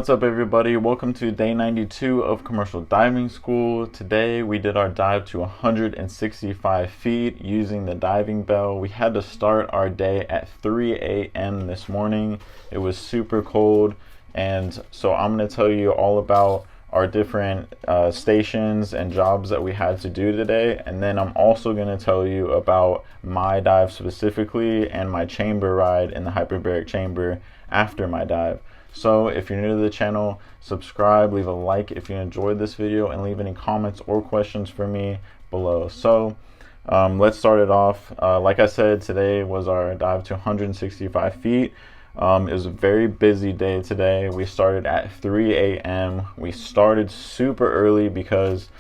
What's up, everybody? Welcome to day 92 of commercial diving school. Today we did our dive to 165 feet using the diving bell. We had to start our day at 3 a.m. this morning. It was super cold, and so I'm going to tell you all about our different stations and jobs that we had to do today, and then I'm also going to tell you about my dive specifically and my chamber ride in the hyperbaric chamber after my dive. So if you're new to the channel, subscribe, leave a like if you enjoyed this video, and leave any comments or questions for me below. So let's start it off. Like I said, today was our dive to 165 feet. It was a very busy day today. We started at 3 a.m. We started super early because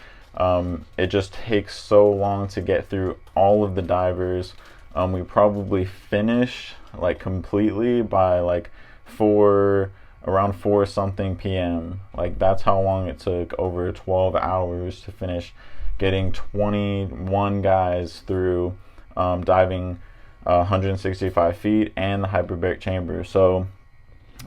it just takes so long to get through all of the divers. We probably finished like completely by like around 4 something p.m. Like that's how long it took, over 12 hours to finish getting 21 guys through diving 165 feet and the hyperbaric chamber. So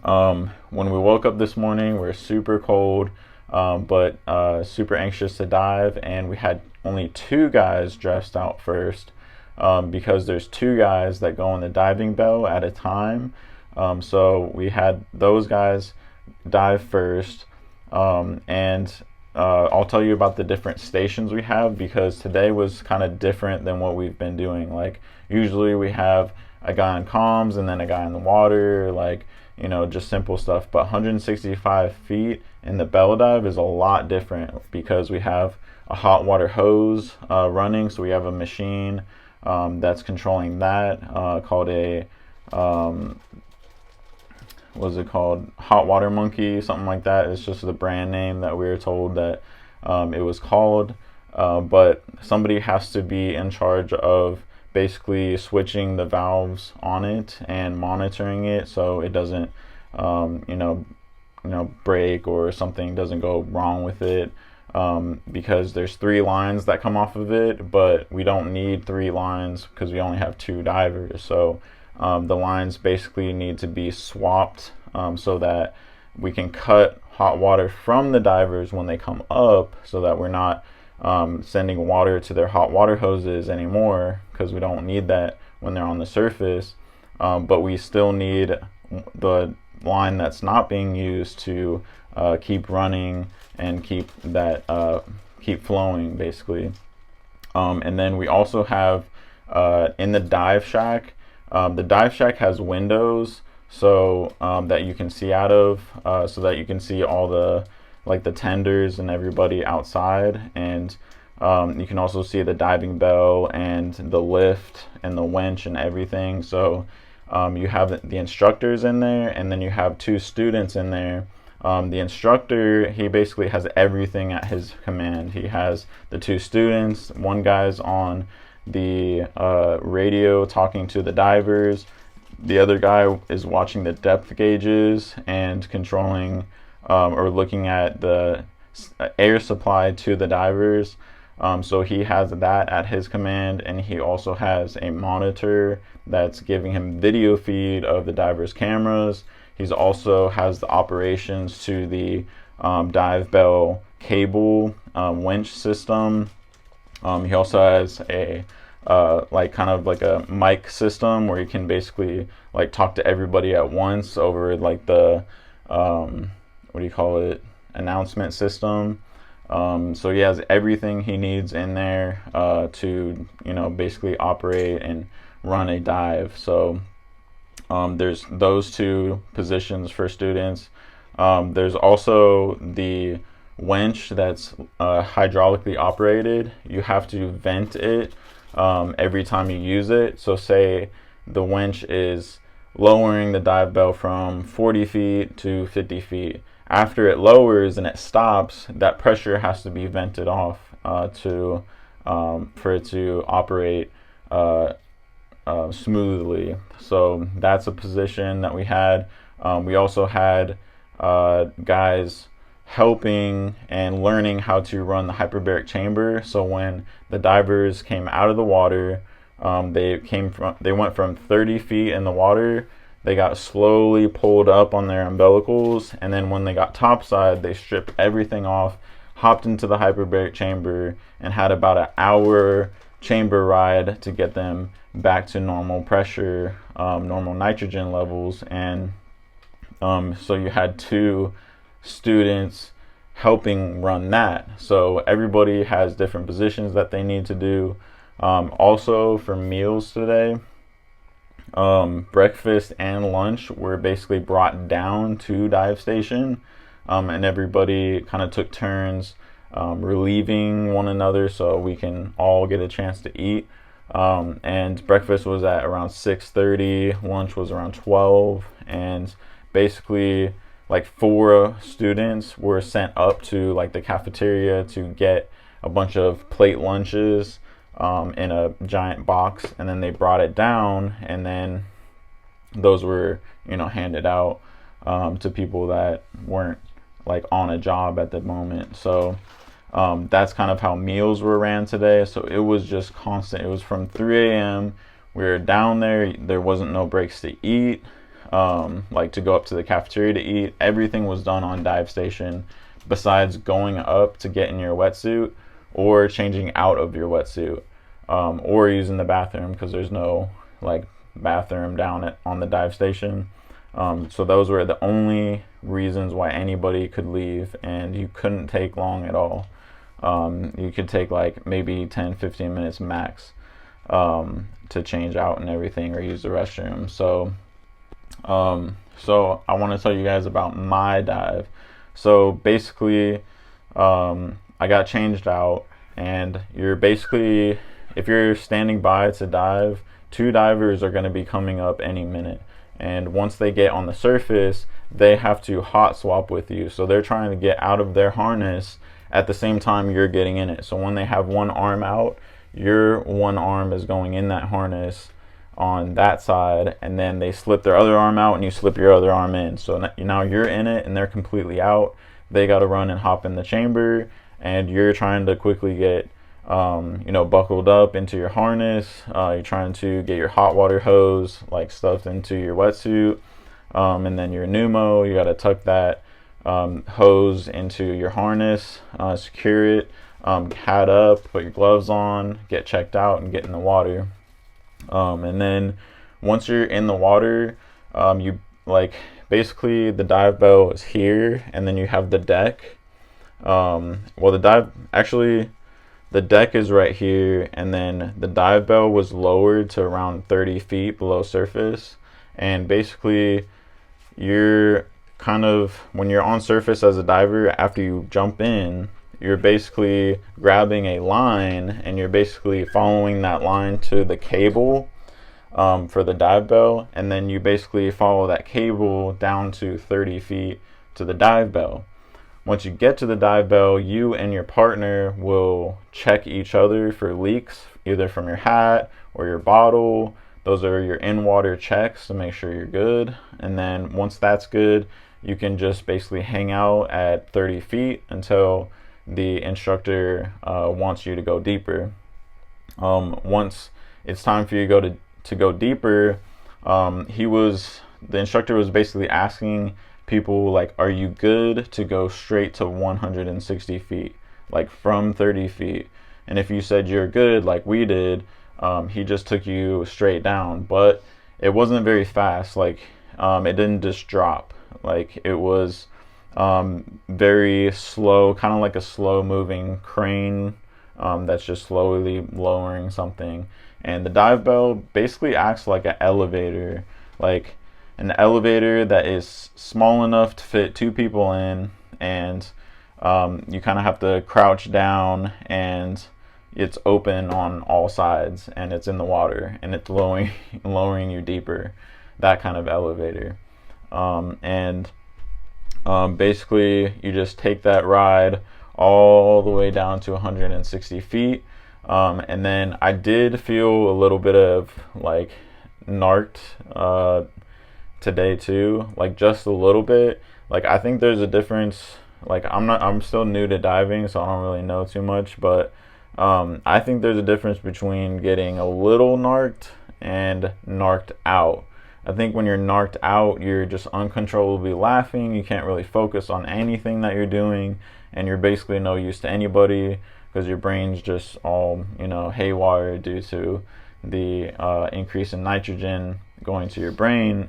when we woke up this morning, we're super cold, but super anxious to dive, and we had only 2 guys dressed out first because there's 2 guys that go on the diving bell at a time. So we had those guys dive first, and I'll tell you about the different stations we have, because today was kind of different than what we've been doing. Like usually we have a guy on comms and then a guy in the water, like, you know, just simple stuff. But 165 feet in the bell dive is a lot different because we have a hot water hose running. So we have a machine that's controlling that, called a was it called hot water monkey, something like that. It's just the brand name that we were told that it was called, but somebody has to be in charge of basically switching the valves on it and monitoring it so it doesn't break or something doesn't go wrong with it, because there's 3 lines that come off of it, but we don't need 3 lines because we only have 2 divers. So the lines basically need to be swapped so that we can cut hot water from the divers when they come up, so that we're not sending water to their hot water hoses anymore, because we don't need that when they're on the surface, but we still need the line that's not being used to keep running and keep flowing basically. And then we also have in the dive shack, the dive shack has windows so that you can see out of, so that you can see all the tenders and everybody outside, and you can also see the diving bell and the lift and the winch and everything. So you have the instructors in there, and then you have 2 students in there. The instructor, he basically has everything at his command. He has the 2 students. One guy's on the radio talking to the divers. The other guy is watching the depth gauges and controlling or looking at the air supply to the divers. So he has that at his command, and he also has a monitor that's giving him video feed of the divers' cameras. He's also has the operations to the dive bell cable winch system. He also has a kind of like a mic system where you can basically like talk to everybody at once over like the announcement system. So he has everything he needs in there to basically operate and run a dive. So there's those 2 positions for students. There's also the winch that's hydraulically operated. You have to vent it every time you use it. So say the winch is lowering the dive bell from 40 feet to 50 feet. After it lowers and it stops, that pressure has to be vented off for it to operate smoothly. So that's a position that we had. We also had guys helping and learning how to run the hyperbaric chamber. So when the divers came out of the water, they went from 30 feet in the water they got slowly pulled up on their umbilicals, and then when they got topside, they stripped everything off, hopped into the hyperbaric chamber, and had about an hour chamber ride to get them back to normal pressure, normal nitrogen levels. And so you had 2 students helping run that. So everybody has different positions that they need to do. Also for meals today, breakfast and lunch were basically brought down to dive station, and everybody kind of took turns relieving one another so we can all get a chance to eat. And breakfast was at around 6:30, lunch was around 12, and basically like 4 students were sent up to like the cafeteria to get a bunch of plate lunches in a giant box, and then they brought it down, and then those were, you know, handed out to people that weren't like on a job at the moment. So that's kind of how meals were ran today. So it was just constant. It was from 3 a.m. We were down there. There wasn't no breaks to eat, like to go up to the cafeteria to eat. Everything was done on dive station besides going up to get in your wetsuit or changing out of your wetsuit, or using the bathroom, because there's no like bathroom down on the dive station. So those were the only reasons why anybody could leave, and you couldn't take long at all. You could take like maybe 10-15 minutes max to change out and everything, or use the restroom. So I want to tell you guys about my dive. So basically, I got changed out, and you're basically, if you're standing by to dive, 2 divers are going to be coming up any minute. And once they get on the surface, they have to hot swap with you. So they're trying to get out of their harness at the same time you're getting in it. So when they have one arm out, your one arm is going in that harness on that side, and then they slip their other arm out and you slip your other arm in. So now you're in it and they're completely out. They got to run and hop in the chamber, and you're trying to quickly get buckled up into your harness. You're trying to get your hot water hose like stuffed into your wetsuit, and then your pneumo, you got to tuck that hose into your harness, secure it, hat up, put your gloves on, get checked out, and get in the water. And then once you're in the water, you like basically the dive bell is here, and then you have the deck. The deck is right here, and then the dive bell was lowered to around 30 feet below surface. And basically, you're kind of, when you're on surface as a diver, after you jump in, you're basically grabbing a line, and you're basically following that line to the cable for the dive bell, and then you basically follow that cable down to 30 feet to the dive bell. Once you get to the dive bell, you and your partner will check each other for leaks, either from your hat or your bottle. Those are your in-water checks to make sure you're good. And then once that's good, you can just basically hang out at 30 feet until the instructor wants you to go deeper. Once it's time for you to go deeper, the instructor was basically asking people, like, are you good to go straight to 160 feet, like from 30 feet? And if you said you're good, like we did, he just took you straight down. But it wasn't very fast. Like, it didn't just drop. Like, it was very slow, kind of like a slow moving crane that's just slowly lowering something. And the dive bell basically acts like an elevator, like an elevator that is small enough to fit 2 people in, and you kind of have to crouch down, and it's open on all sides, and it's in the water, and it's lowering you deeper, that kind of elevator. Basically you just take that ride all the way down to 160 feet. And then I did feel a little bit of like narked today too, like just a little bit. Like, I think there's a difference. Like, I'm still new to diving, so I don't really know too much, but I think there's a difference between getting a little narked and narked out. I think when you're narked out, you're just uncontrollably laughing. You can't really focus on anything that you're doing, and you're basically no use to anybody because your brain's just all, you know, haywire due to the increase in nitrogen going to your brain.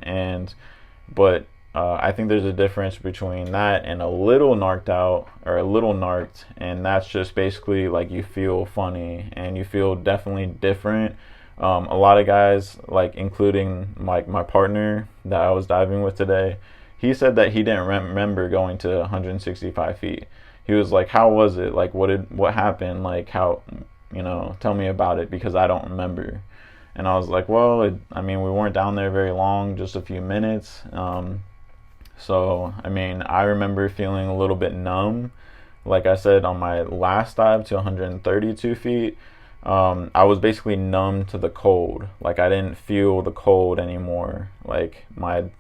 But I think there's a difference between that and a little narked out or a little narked, and that's just basically like you feel funny and you feel definitely different. A lot of guys, like including like my partner that I was diving with today, he said that he didn't remember going to 165 feet. He was like, "How was it? Like, what happened? Like, how, you know, tell me about it because I don't remember." And I was like, "Well, I mean, we weren't down there very long, just a few minutes." So, I mean, I remember feeling a little bit numb. Like I said, on my last dive to 132 feet, I was basically numb to the cold. Like I didn't feel the cold anymore. Like my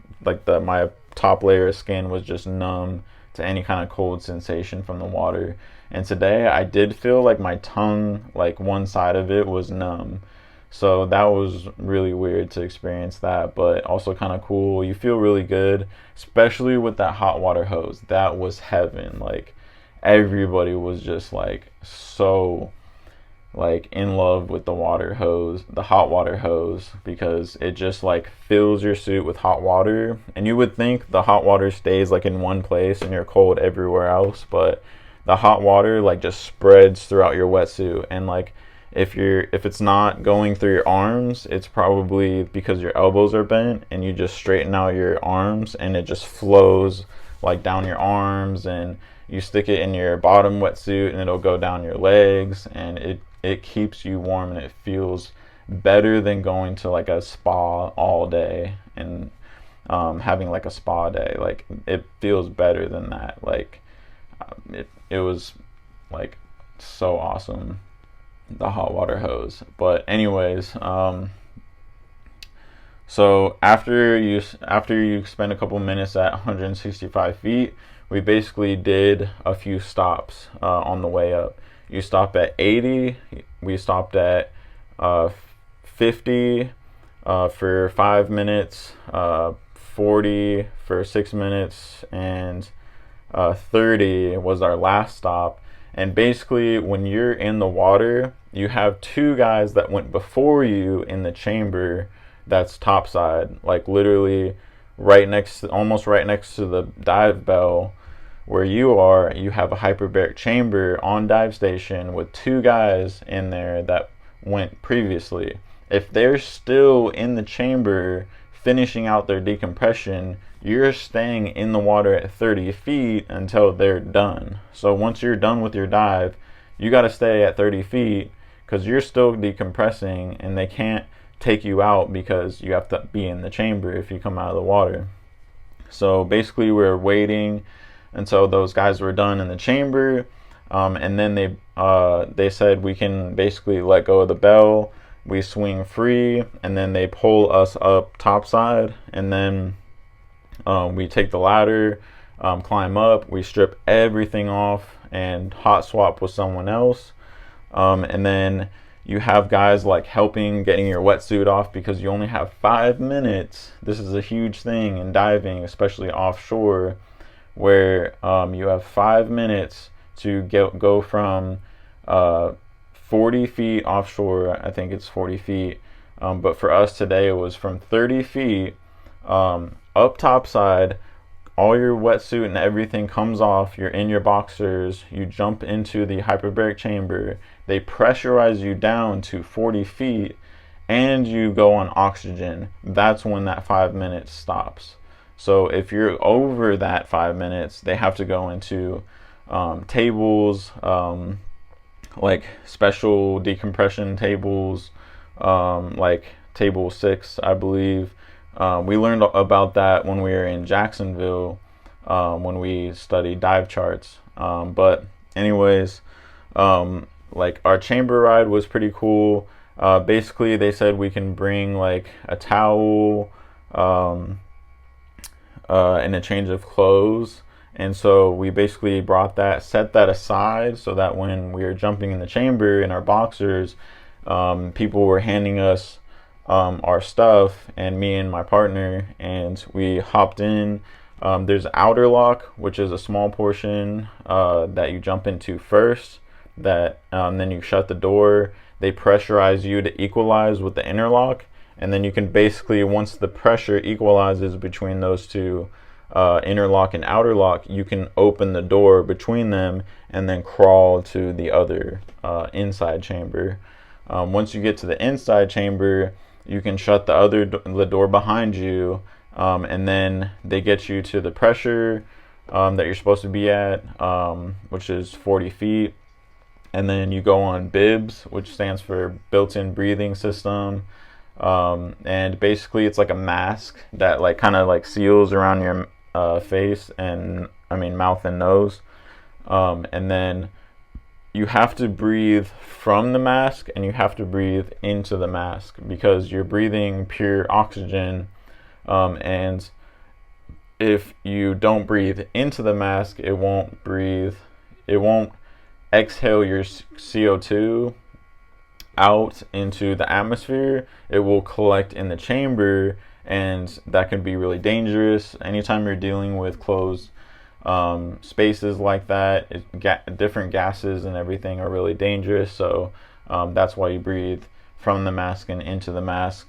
top layer of skin was just numb to any kind of cold sensation from the water. And today I did feel like my tongue, like one side of it was numb. So that was really weird to experience that, but also kind of cool. You feel really good, especially with that hot water hose. That was heaven. Like everybody was just like so like in love with the water hose, the hot water hose, because it just like fills your suit with hot water. And you would think the hot water stays like in one place and you're cold everywhere else, but the hot water like just spreads throughout your wetsuit. And like if it's not going through your arms, it's probably because your elbows are bent, and you just straighten out your arms and it just flows like down your arms, and you stick it in your bottom wetsuit and it'll go down your legs, and it keeps you warm, and it feels better than going to like a spa all day and having like a spa day. Like it feels better than that. Like it was like so awesome, the hot water hose. But anyways, so after you spend a couple minutes at 165 feet, we basically did a few stops on the way up. You stop at 80, we stopped at 50 for 5 minutes, 40 for 6 minutes, and 30 was our last stop. And basically, when you're in the water, you have two guys that went before you in the chamber that's topside, like literally almost right next to the dive bell where you are. You have a hyperbaric chamber on dive station with two guys in there that went previously. If they're still in the chamber finishing out their decompression, you're staying in the water at 30 feet until they're done. So once you're done with your dive, you got to stay at 30 feet because you're still decompressing, and they can't take you out because you have to be in the chamber if you come out of the water. So basically we're waiting until those guys were done in the chamber, and then they said we can basically let go of the bell, we swing free, and then they pull us up topside, and then we take the ladder, climb up, we strip everything off and hot swap with someone else, and then you have guys like helping getting your wetsuit off because you only have 5 minutes. This is a huge thing in diving, especially offshore, where you have 5 minutes to go from 40 feet offshore. I think it's 40 feet, but for us today it was from 30 feet up topside. All your wetsuit and everything comes off, you're in your boxers, you jump into the hyperbaric chamber, they pressurize you down to 40 feet, and you go on oxygen. That's when that 5 minutes stops. So if you're over that 5 minutes, they have to go into tables, like special decompression tables, like table 6, I believe. We learned about that when we were in Jacksonville, when we studied dive charts. But anyways, like our chamber ride was pretty cool. Basically, they said we can bring like a towel and a change of clothes. And so we basically brought that, set that aside so that when we were jumping in the chamber in our boxers, people were handing us our stuff, and me and my partner, and we hopped in. There's outer lock, which is a small portion that you jump into first. That then you shut the door. They pressurize you to equalize with the inner lock, and then you can basically, once the pressure equalizes between those two, inner lock and outer lock, you can open the door between them and then crawl to the other inside chamber. Once you get to the inside chamber, you can shut the door behind you, and then they get you to the pressure that you're supposed to be at, which is 40 feet. And then you go on BIBS, which stands for built-in breathing system. And basically it's like a mask that like kind of like seals around your face and mouth and nose. And then you have to breathe from the mask and you have to breathe into the mask, because you're breathing pure oxygen. And if you don't breathe into the mask, it won't exhale your CO2 out into the atmosphere. It will collect in the chamber, and that can be really dangerous. Anytime you're dealing with closed spaces like that, different gases and everything are really dangerous. So that's why you breathe from the mask and into the mask.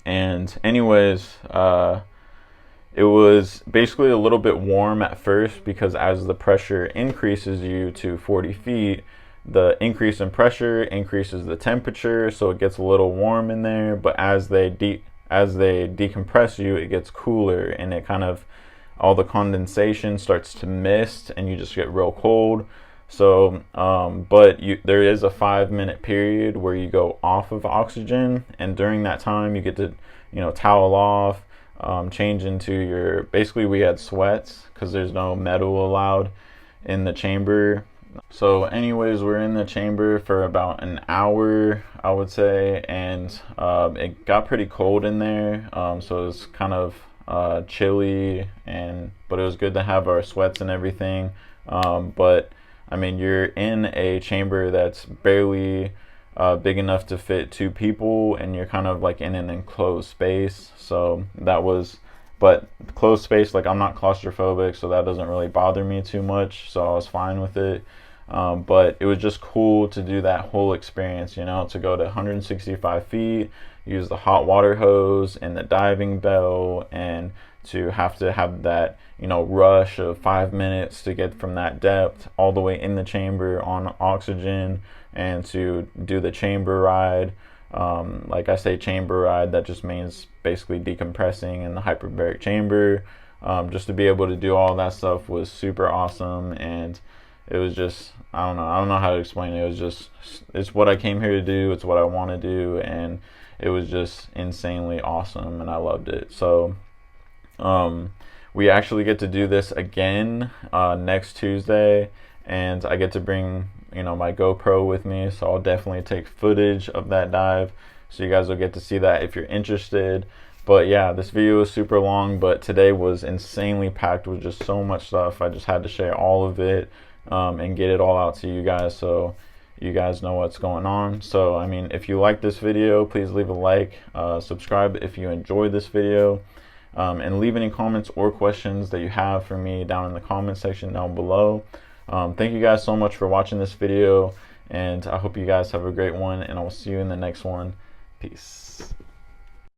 And anyways, it was basically a little bit warm at first, because as the pressure increases you to 40 feet, the increase in pressure increases the temperature, so it gets a little warm in there. But as they decompress you, it gets cooler, and it kind of, all the condensation starts to mist, and you just get real cold. So there is a 5-minute period where you go off of oxygen, and during that time you get to towel off, change into your, basically we had sweats because there's no metal allowed in the chamber. So anyways, we're in the chamber for about an hour, I would say, and it got pretty cold in there, so it was kind of chilly, but it was good to have our sweats and everything. But you're in a chamber that's barely big enough to fit 2 people, and you're kind of like in an enclosed space. So but closed space, like I'm not claustrophobic, so that doesn't really bother me too much, so I was fine with it. But it was just cool to do that whole experience, to go to 165 feet, use the hot water hose and the diving bell, and to have that rush of 5 minutes to get from that depth all the way in the chamber on oxygen, and to do the chamber ride. Like I say chamber ride, that just means basically decompressing in the hyperbaric chamber. Just to be able to do all that stuff was super awesome, and it was just, I don't know how to explain it. It was just, it's what I came here to do, it's what I want to do, and it was just insanely awesome, and I loved it. So we actually get to do this again next Tuesday, and I get to bring my GoPro with me, so I'll definitely take footage of that dive, so you guys will get to see that if you're interested. But yeah, this video is super long, but today was insanely packed with just so much stuff. I just had to share all of it and get it all out to you guys, so you guys know what's going on. So if you like this video, please leave a like, subscribe if you enjoyed this video, and leave any comments or questions that you have for me down in the comment section down below. Thank you guys so much for watching this video, and I hope you guys have a great one, and I will see you in the next one. Peace.